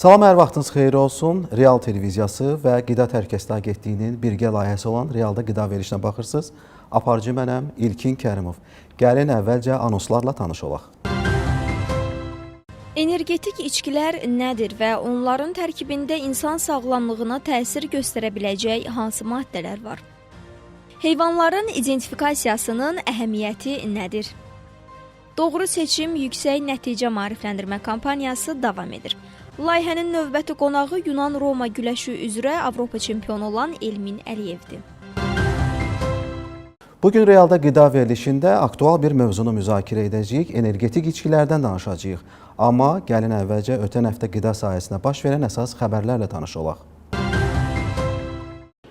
Salam, hər vaxtınız xeyir olsun. Real televiziyası və Qida Təhlükəsizliyi Agentliyinin birgə layihəsi olan Realda qida verilişinə baxırsınız. Aparıcı mənəm İlkin Kərimov. Gəlin əvvəlcə anonslarla tanış olaq. Energetik içkilər nədir və onların tərkibində insan sağlamlığına təsir göstərə biləcək hansı maddələr var? Heyvanların identifikasiyasının əhəmiyyəti nədir? Doğru seçim yüksək nəticə maarifləndirmə kampaniyası davam edir. Layihənin növbəti qonağı Yunan-Roma güləşi üzrə Avropa çempionu olan Elmin Əliyevdir. Bugün Realda qida verilişində aktual bir mövzunu müzakirə edəcəyik, energetik içkilərdən danışacağıq. Amma gəlin əvvəlcə ötən həftə qida sahəsində baş verən əsas xəbərlərlə tanış olaq.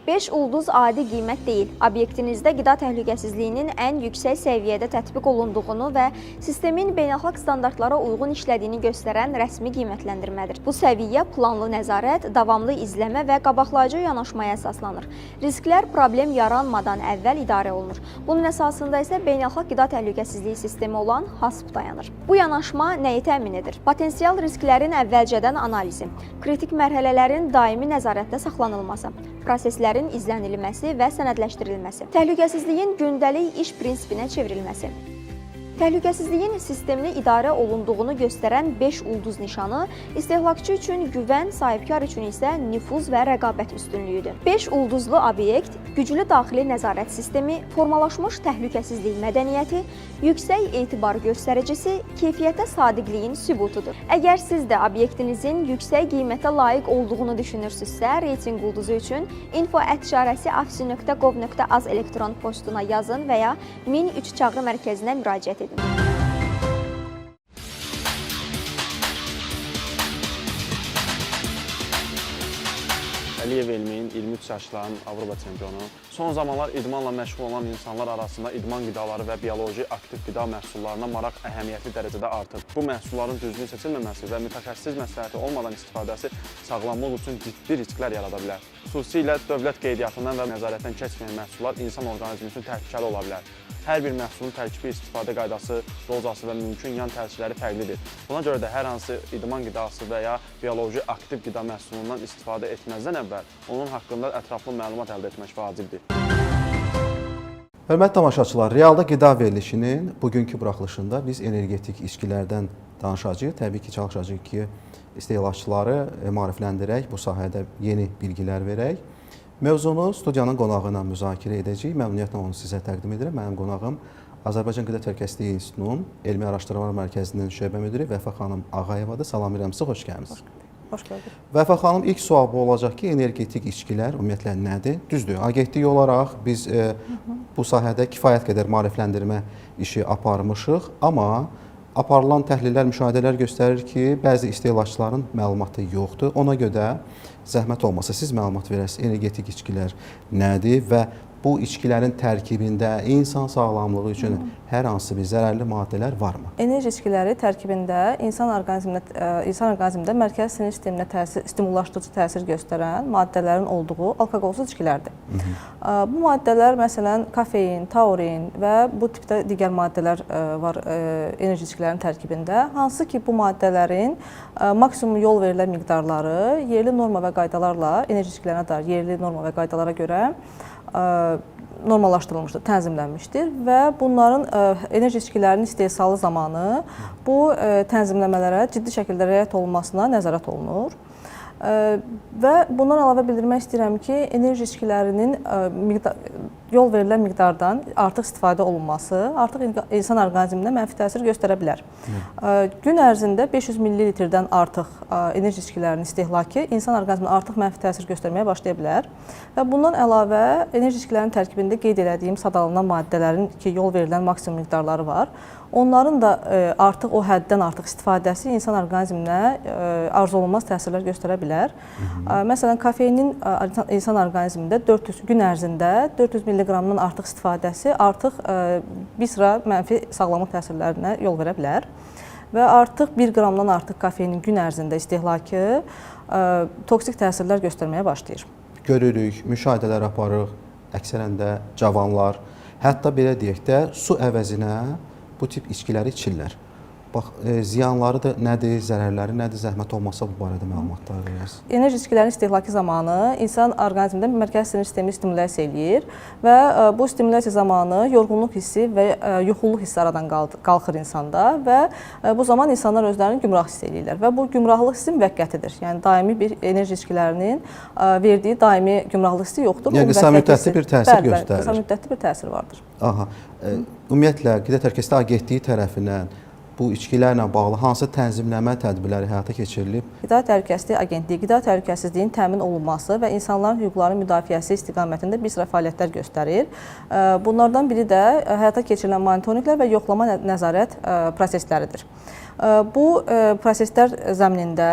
5 ulduz adi qiymət deyil. Obyektinizdə qida təhlükəsizliyinin ən yüksək səviyyədə tətbiq olunduğunu və sistemin beynəlxalq standartlara uyğun işlədiyini göstərən rəsmi qiymətləndirmədir. Bu səviyyə planlı nəzarət, davamlı izləmə və qabaqlayıcı yanaşmaya əsaslanır. Risklər problem yaranmadan əvvəl idarə olunur. Bunun əsasında isə beynəlxalq qida təhlükəsizliyi sistemi olan HACCP dayanır. Bu yanaşma nəyi təmin edir? Potensial risklərin əvvəlcədən analizi, kritik mərhələlərin daimi nəzarətdə saxlanılması, proseslərin izlənilməsi və sənədləşdirilməsi, təhlükəsizliyin gündəlik iş prinsipinə çevrilməsi. Təhlükəsizliyin sistemli idarə olunduğunu göstərən 5 ulduz nişanı istehlakçı üçün güvən, sahibkar üçün isə nüfuz və rəqabət üstünlüyüdür. 5 ulduzlu obyekt güclü daxili nəzarət sistemi, formalaşmış təhlükəsizlik mədəniyyəti, yüksək etibar göstəricisi, keyfiyyətə sadiqliyin sübutudur. Əgər siz də obyektinizin yüksək qiymətə layiq olduğunu düşünürsünüzsə, reyting ulduzu üçün info@afsi.gov.az elektron postuna yazın və ya 1003 çağrı mərkəzinə müraciət edin. Əliyev Elmin 23 yaşların Avropa çempionu. Son zamanlar idmanla məşğul olan insanlar arasında idman qidaları və bioloji aktiv qida məhsullarına maraq əhəmiyyətli dərəcədə artıb. Bu məhsulların düzgün seçilməməsi və mütəxəssis məsləhəti olmadan istifadəsi sağlamlıq üçün ciddi risklər yarada bilər. Xüsusilə dövlət qeydiyyatından və nəzarətdən keçməyən məhsullar insan orqanizmi üçün təhlükəli ola bilər. Hər bir məhsulun tərkibi, istifadə qaydası, dozası və mümkün yan təsirləri fərqlidir. Buna görə də hər hansı idman qidası və ya bioloji aktiv qida məhsulundan istifadə etməzdən əvvəl onun haqqında ətraflı məlumat əldə etmək vacibdir. Hörmətli tamaşaçılar, Realda qida verilişinin bugünkü buraxılışında biz energetik içkilərdən danışacağıq. Təbii ki, çalışacağıq ki, istehlakçıları maarifləndirək, bu sahədə yeni bilgilər verək. Mövzunu studiyanın qonağı ilə müzakirə edəcəyik. Məmnuniyyətlə onu sizə təqdim edirəm. Mənim qonağım Azərbaycan Qida Təhlükəsizliyi İnstitutunun Elmi Araşdırmalar Mərkəzinin şöbə müdiri Vəfa xanım Ağayevadır. Salam edirəm sizə, xoş gəlmisiniz. Xoş gördük. Vəfa xanım, ilk sual bu olacaq ki, energetik içkilər ümumiyyətlə nədir? Düzdür, agentlik olaraq biz bu sahədə kifayət qədər maarifləndirmə işi aparmışıq, amma aparılan təhlillər, müşahidələr göstərir ki, bəzi istehlakçıların məlumatı yoxdur. Ona görə zəhmət olmasa siz məlumat verəsiniz, energetik içkilər nədir və bu içkilərin tərkibində insan sağlamlığı üçün hər hansı bir zərərli maddələr varmı? Enerji içkiləri tərkibində insan orqanizmində mərkəzi sinir sisteminə stimullaşdırıcı təsir göstərən maddələrin olduğu alkoqolsuz içkilərdir. Bu maddələr məsələn kafein, taurin və bu tipdə digər maddələr var enerji içkilərin tərkibində. Hansı ki bu maddələrin maksimum yol verilən miqdarları yerli norma və qaydalarla enerji içkilərinə dair yerli norma və qaydalara görə normallaşdırılmışdır, tənzimlənmişdir və bunların enerji içkilərinin istehsalı zamanı bu tənzimləmələrə ciddi şəkildə riayət olunmasına nəzarət olunur. Və bundan əlavə bildirmək istəyirəm ki, enerji içkilərinin yol verilən miqdardan artıq istifadə olunması artıq insan orqanizminə mənfi təsir göstərə bilər. Gün ərzində 500 ml-dən artıq enerji içkilərinin istehlakı insan orqanizminə artıq mənfi təsir göstərməyə başlaya bilər. Və bundan əlavə enerji içkilərinin tərkibində qeyd etdiyim sadalanan maddələrin ki, yol verilən maksimum miqdarları var. Onların da artıq o həddən artıq istifadəsi insan orqanizminə arzu olunmaz təsirlər göstərə bilər. Məsələn, kafeinin insan orqanizmində gün ərzində 400 mg-dan artıq istifadəsi artıq bir sıra mənfi sağlamlıq təsirlərinə yol verə bilər. Və artıq 1 qramdan artıq kafeinin gün ərzində istehlakı toksik təsirlər göstərməyə başlayır. Görürük, müşahidələr aparırıq, əksərən də cavanlar, hətta belə deyək də su əvəzinə bu tip içkiləri içirlər. Bax, ziyanları da nədir, zərərləri nədir, zəhmət olmasa bu barədə məlumatlar verərsiniz. Enerji içkilərin istehlakı zamanı insan orqanizmində mərkəzi sinir sistemi stimulyasiya eləyir və bu stimulyasiya zamanı yorğunluq hissi və yuxuluq hissi aradan qalxır insanda və bu zaman insanlar özlərini gümrah hiss edirlər və bu gümrahlıq hissi müvəqqətidir. Yəni daimi bir enerji içkilərinin verdiyi daimi gümrahlıq hissi yoxdur. Yəni qısa müddətli bir təsir göstərir. Qısa müddətli bir təsir vardır. Aha. Ümumiyyətlə Qida Təhlükəsizliyi Agentliyi tərəfindən bu içkilərlə bağlı hansı tənzimləmə tədbirləri həyata keçirilib? Qida Təhlükəsizliyi Agentliyi qida təhlükəsizliyinin təmin olunması və insanların hüquqlarının müdafiəsi istiqamətində bir sıra fəaliyyətlər göstərir. Bunlardan biri də həyata keçirilən monitorinqlər və yoxlama nəzarət prosesləridir. Bu proseslər zəminində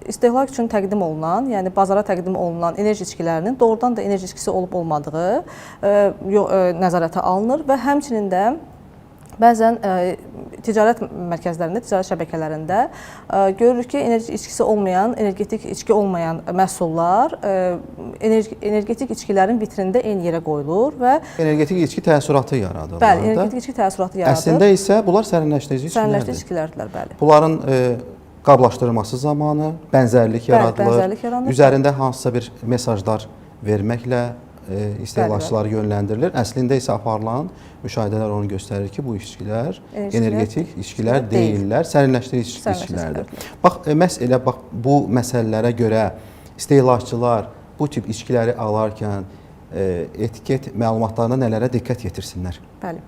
istehlak üçün təqdim olunan, yəni bazara təqdim olunan enerji içkilərinin doğrudan da enerji içkisi olub-olmadığı nəzarətə alınır və həmçinin də bəzən ticarət mərkəzlərində, ticarət şəbəkələrində görürük ki, enerji içkisi olmayan, energetik içki olmayan məhsullar energetik içkilərin vitrində eyni yerə qoyulur və Energetik içki təəssüratı yaradır. Bəli, energetik içki təəssüratı yaradır. Əslində isə bunlar sərinləşdirici içkilərdir. Sərinləşdirici içkilərdirlər, bəli. Bunların qablaşdırılması zamanı bənzərlik yaradılır. Bənzərlik yaranır. Üzərində hansısa bir mesajlar verməklə istehlakçıları yönləndirilir. Əslində isə aparılan müşahidələr onu göstərir ki, bu içkilər energetik içkilər deyillər, sərinləşdirici içkilərdir. Bax, məhz elə bu məsələlərə görə istehlakçılar bu tip içkiləri alarkən etiket məlumatlarına nələrə diqqət yetirsinlər? Bəli.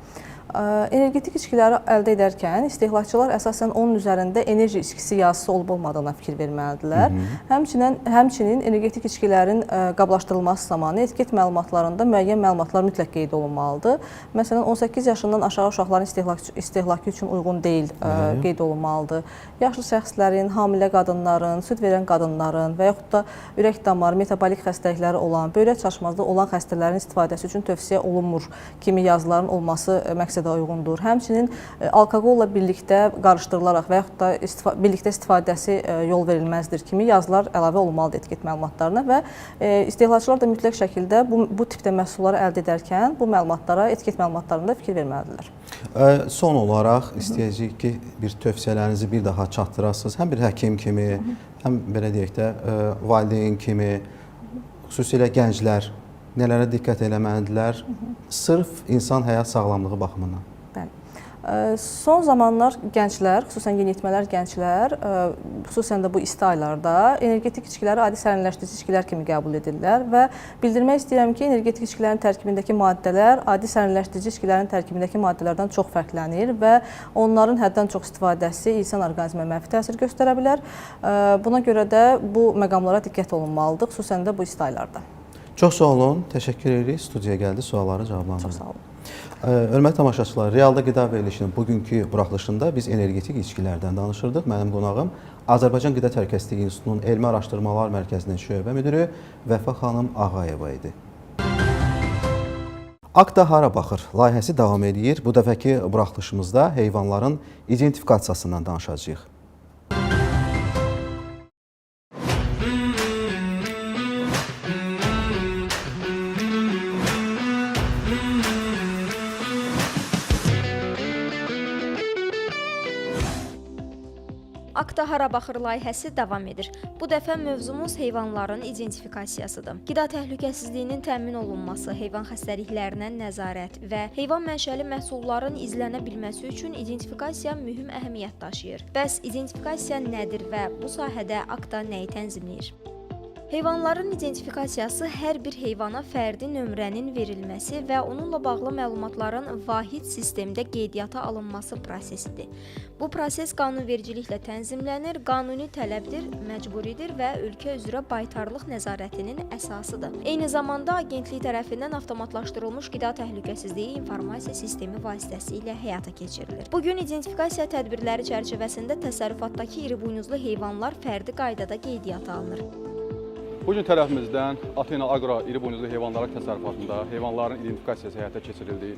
Energetik içkiləri əldə edərkən istehlakçılar əsasən onun üzərində enerji içkisi yazısı olub-olmadığına fikir verməlidirlər. Həmçinin energetik içkilərin qablaşdırılması zamanı etiket məlumatlarında müəyyən məlumatlar mütləq qeyd olunmalıdır. Məsələn, 18 yaşından aşağı uşaqların istehlakı üçün uyğun deyil qeyd olunmalıdır. Yaşlı şəxslərin, hamilə qadınların, süd verən qadınların və yaxud da ürək damarı, metabolik xəstəlikləri olan, böyrək çaşmazlığı olan xəstələrin istifadəsi üçün tövsiyə olunmur kimi yazıların olması məqsədə uyğundur. Həmçinin alkoqolla birlikdə qarışdırılaraq və yaxud da birlikdə istifadəsi yol verilməzdir kimi yazılar əlavə olunmalıdır etiket məlumatlarına və istehlakçılar da mütləq şəkildə bu tipdə məhsulları əldə edərkən bu məlumatlara, etiket məlumatlarında fikir verməlidirlər. Son olaraq istəyəcəyik ki, bir tövsiyələrinizi bir daha çatdırasınız. Həm bir həkim kimi, həm belə deyək də valideyn kimi, xüsusilə gənclər nələrə diqqət eləməlidirlər, sırf insan həyat sağlamlığı baxımından? Bəli. Son zamanlar gənclər, xüsusən yeniyetmələr gənclər, xüsusən də bu isti aylarda energetik içkiləri adi sərinləşdirici içkilər kimi qəbul edirlər və bildirmək istəyirəm ki, energetik içkilərin tərkibindəki maddələr adi sərinləşdirici içkilərin tərkibindəki maddələrdən çox fərqlənir və onların həddən çox istifadəsi insan orqanizminə mənfi təsir göstərə bilər. Buna görə də bu məqamlara diqqət olunmalıdır, xüsusən də bu isti aylarda. Çox sağ olun, təşəkkür edirik. Studiyaya gəldi, sualları cavablandırdı. Çox sağ olun. Hörmətli tamaşaçılar, Realda Qida verilişinin bugünkü buraxılışında biz energetik içkilərdən danışırdıq. Mənim qonağım Azərbaycan Qida Təhlükəsizliyi İnstitutunun Elmi Araşdırmalar Mərkəzinin şöbə müdiri Vəfa xanım Ağayeva idi. Akta hara baxır layihəsi davam edir. Bu dəfəki buraxılışımızda heyvanların identifikasiyasından danışacağıq. Akta hara baxır layihəsi davam edir. Bu dəfə mövzumuz heyvanların identifikasiyasıdır. Qida təhlükəsizliyinin təmin olunması, heyvan xəstəliklərinə nəzarət və heyvan mənşəli məhsulların izlənə bilməsi üçün identifikasiya mühüm əhəmiyyət daşıyır. Bəs identifikasiya nədir və bu sahədə Akta nəyi tənzimləyir? Heyvanların identifikasiyası hər bir heyvana fərdi nömrənin verilməsi və onunla bağlı məlumatların vahid sistemdə qeydiyyata alınması prosesidir. Bu proses qanunvericiliklə tənzimlənir, qanuni tələbdir, məcburidir və ölkə üzrə baytarlıq nəzarətinin əsasıdır. Eyni zamanda agentlik tərəfindən avtomatlaşdırılmış qida təhlükəsizliyi informasiya sistemi vasitəsilə həyata keçirilir. Bu gün identifikasiya tədbirləri çərçivəsində təsərrüfatdakı iri buynuzlu heyvanlar fərdi qaydada qeydiyyata alınır. Bugün tərəfimizdən Athena Agro iri buynuzlu heyvanlar təsərrüfatında heyvanların identifikasiyası həyata keçirildi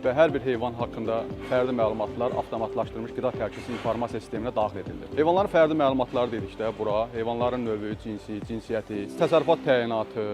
və hər bir heyvan haqqında fərdi məlumatlar avtomatlaşdırılmış qida təhlükəsizliyi informasiya sisteminə daxil edildi. Heyvanların fərdi məlumatları dedikdə bura heyvanların növü, cinsi, cinsiyyəti, təsərrüfat təyinatı,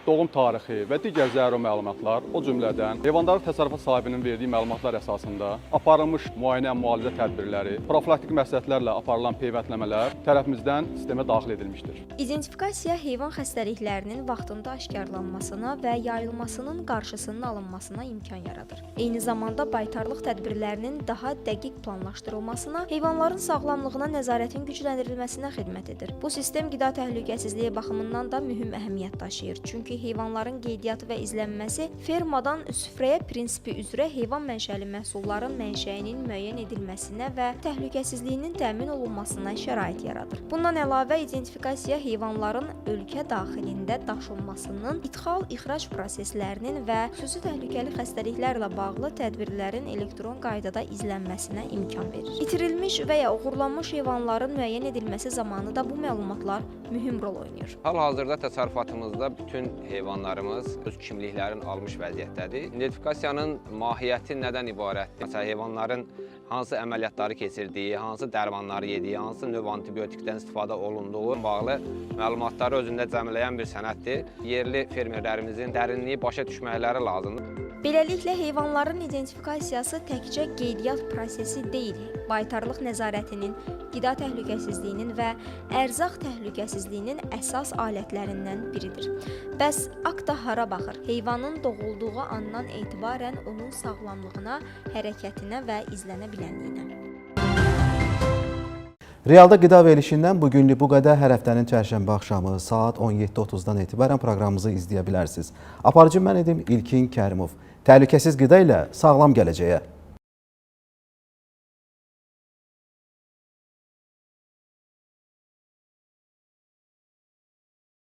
doğum tarixi və digər zəruri məlumatlar, o cümlədən heyvandarlıq təsərrüfat sahibinin verdiyi məlumatlar əsasında aparılmış müayinə müalicə tədbirləri, profilaktik məsləhətlərlə aparılan peyvəndləmələr tərəfimizdən sistemə daxil edilmişdir. İdentifikasiya heyvan xəstəliklərinin vaxtında aşkarlanmasına və yayılmasının qarşısının alınmasına imkan yaradır. Eyni zamanda baytarlıq tədbirlərinin daha dəqiq planlaşdırılmasına, heyvanların sağlamlığına nəzarətin gücləndirilməsinə xidmət edir. Bu sistem qida təhlükəsizliyi baxımından da mühüm əhəmiyyət daşıyır. Çünki heyvanların qeydiyyatı və izlənməsi fermadan süfrəyə prinsipi üzrə heyvan mənşəli məhsulların mənşəyinin müəyyən edilməsinə və təhlükəsizliyinin təmin olunmasına şərait yaradır. Bundan əlavə identifikasiya heyvanların ölkə daxilində daşınmasının, ixal-ixrac proseslərinin və xüsusi təhlükəli xəstəliklərlə bağlı tədbirlərin elektron qaydada izlənməsinə imkan verir. İtirilmiş və ya uğurlanmış heyvanların müəyyən edilməsi zamanı da bu məlumatlar mühüm rol oynayır. Hal-hazırda təsərrüfatımızda bütün heyvanlarımız öz kimliklərini almış vəziyyətdədir. İdentifikasiyanın mahiyyəti nədən ibarətdir? Məsələn, heyvanların hansı əməliyyatları keçirdiyi, hansı dərmanları yediyi, hansı növ antibiotikdən istifadə olunduğu bağlı məlumatları özündə cəmləyən bir sənəddir. Yerli fermerlərimizin dərinliyi başa düşməkləri lazımdır. Beləliklə, heyvanların identifikasiyası təkcə qeydiyyat prosesi deyil, baytarlıq nəzarətinin, qida təhlükəsizliyinin və ərzaq təhlükəsizliyinin əsas alətlərindən biridir. Bəs akta hara baxır? Heyvanın doğulduğu andan etibarən onun sağlamlığına, hərəkətinə və izlənə bilənliyinə. Realda qida verilişindən bugünlük bu qədər. Hər həftənin çərşənbə axşamı saat 17:30-dan etibarən proqramımızı izləyə bilərsiniz. Aparıcı mən idim İlkin Kərimov. Təhlükəsiz qida ilə sağlam gələcəyə.